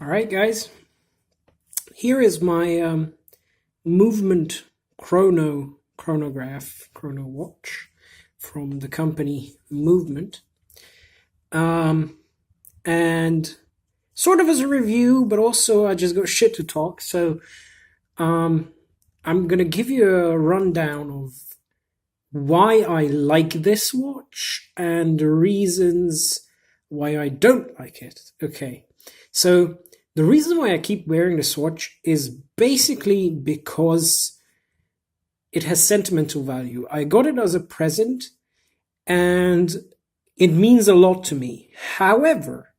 All right, guys. Here is my movement chrono watch from the company Movement, and sort of as a review, but also I just got shit to talk. So I'm gonna give you a rundown of why I like this watch and the reasons why I don't like it. Okay, so the reason why I keep wearing this watch is basically because it has sentimental value. I got it as a present and it means a lot to me. However,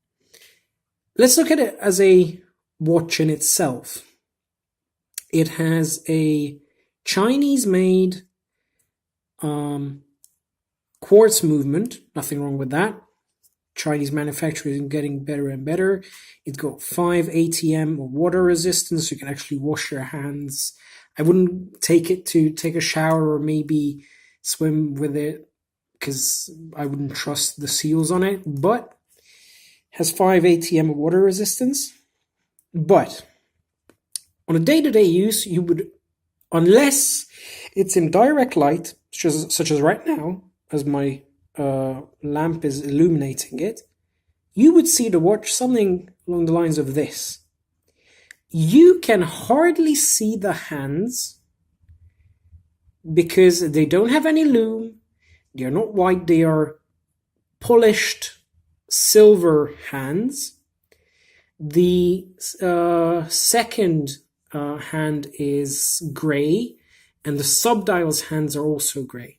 let's look at it as a watch in itself. It has a Chinese made quartz movement, nothing wrong with that. Chinese manufacturing getting better and better. It's got 5 ATM of water resistance. You can actually wash your hands. I wouldn't take it to take a shower or maybe swim with it because I wouldn't trust the seals on it, but has 5 ATM of water resistance. But on a day-to-day use, you would, unless it's in direct light, such as right now, as my lamp is illuminating it, you would see the watch something along the lines of this. You can hardly see the hands because they don't have any lume. They are not white. They are polished silver hands. The second hand is gray, and the subdial's hands are also gray.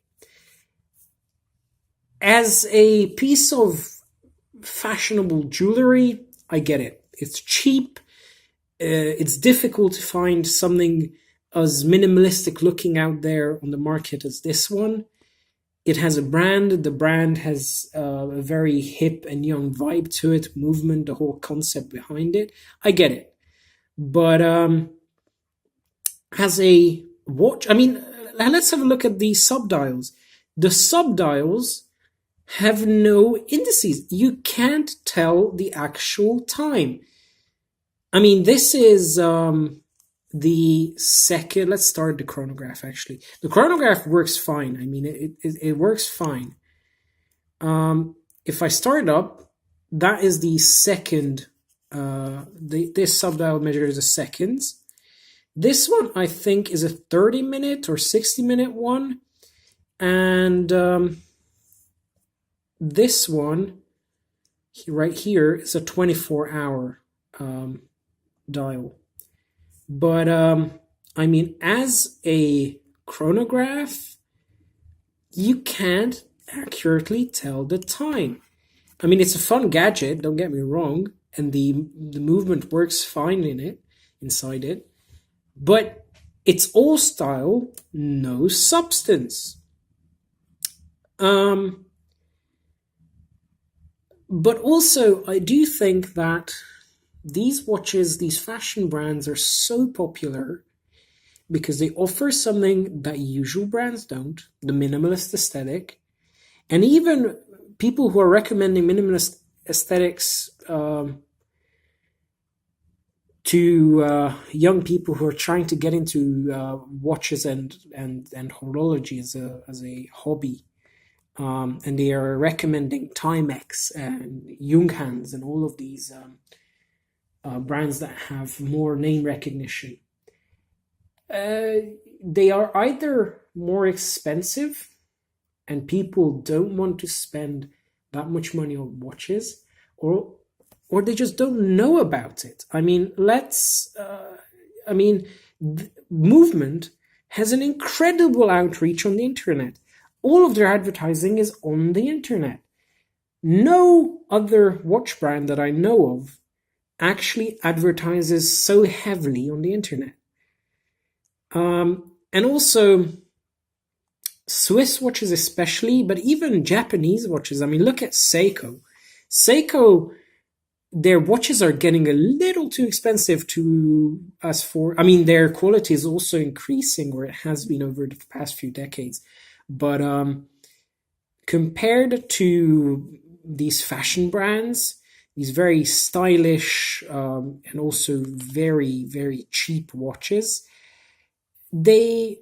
As a piece of fashionable jewelry, I get it. It's cheap. It's difficult to find something as minimalistic looking out there on the market as this one. It has a brand. The brand has a very hip and young vibe to it, movement, the whole concept behind it. I get it. But as a watch, let's have a look at the subdials. The subdials have no indices. You can't tell the actual time. This is the second. Let's start the chronograph, actually. The chronograph works fine. It works fine. If I start up, that is the second. This subdial measures the seconds. This one, I think, is a 30-minute or 60-minute one. And this one right here is a 24-hour dial. But as a chronograph, you can't accurately tell the time. It's a fun gadget, don't get me wrong, and the movement works fine inside it, but it's all style, no substance. But also, I do think that these watches, these fashion brands are so popular because they offer something that usual brands don't, the minimalist aesthetic. And even people who are recommending minimalist aesthetics to young people who are trying to get into watches and horology as a hobby. And they are recommending Timex and Junghans and all of these brands that have more name recognition. They are either more expensive and people don't want to spend that much money on watches, or they just don't know about it. Movement has an incredible outreach on the internet. All of their advertising is on the internet. No other watch brand that I know of actually advertises so heavily on the internet. And also, Swiss watches especially, but even Japanese watches. Look at Seiko. Seiko, their watches are getting a little too expensive to us for. Their quality is also increasing, or it has been over the past few decades. But compared to these fashion brands, these very stylish and also very, very cheap watches. They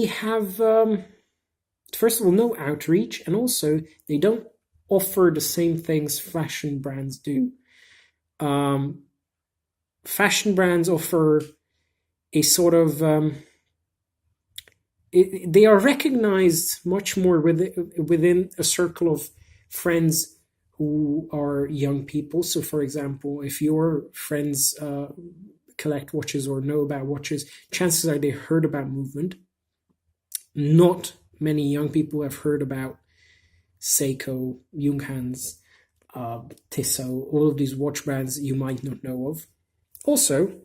have first of all no outreach, and also they don't offer the same things fashion brands do. Fashion brands offer a sort of they are recognized much more within a circle of friends who are young people. So, for example, if your friends collect watches or know about watches, chances are they heard about Movement. Not many young people have heard about Seiko, Junghans, Tissot, all of these watch brands you might not know of. Also,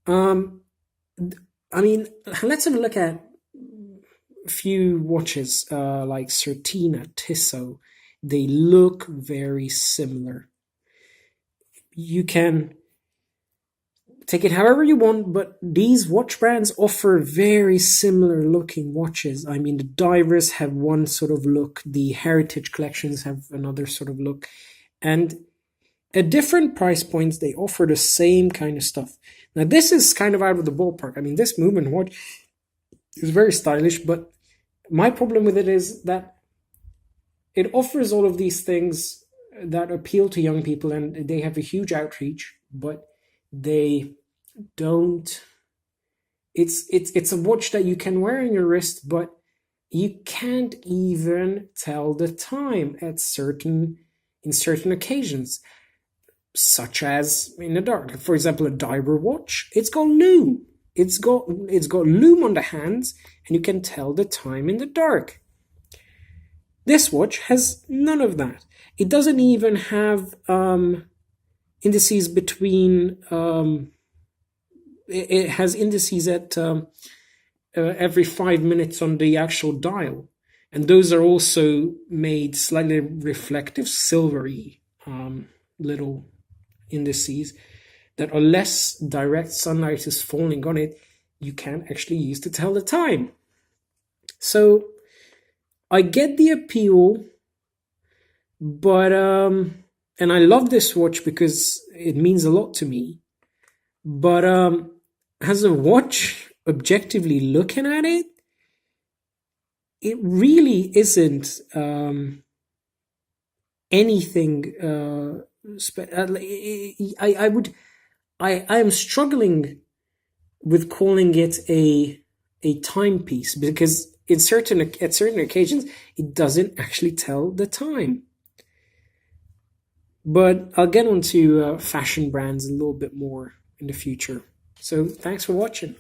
I mean, let's have a look at a few watches like Certina, Tissot. They look very similar. You can take it however you want, but these watch brands offer very similar looking watches. I mean, the divers have one sort of look, the heritage collections have another sort of look, and at different price points, they offer the same kind of stuff. Now, this is kind of out of the ballpark. I mean, this Movement watch is very stylish, but my problem with it is that it offers all of these things that appeal to young people, and they have a huge outreach, but they don't. It's a watch that you can wear on your wrist, but you can't even tell the time in certain occasions, such as in the dark. For example, a diver watch, it's got lume. It's got lume on the hands, and you can tell the time in the dark. This watch has none of that. It doesn't even have indices between. It has indices at every 5 minutes on the actual dial, and those are also made slightly reflective, silvery little indices that unless direct sunlight is falling on it, you can't actually use to tell the time. So I get the appeal, but and I love this watch because it means a lot to me. But as a watch, objectively looking at it, it really isn't anything. I am struggling with calling it a timepiece, because at certain occasions it doesn't actually tell the time. But I'll get onto fashion brands a little bit more in the future. So thanks for watching.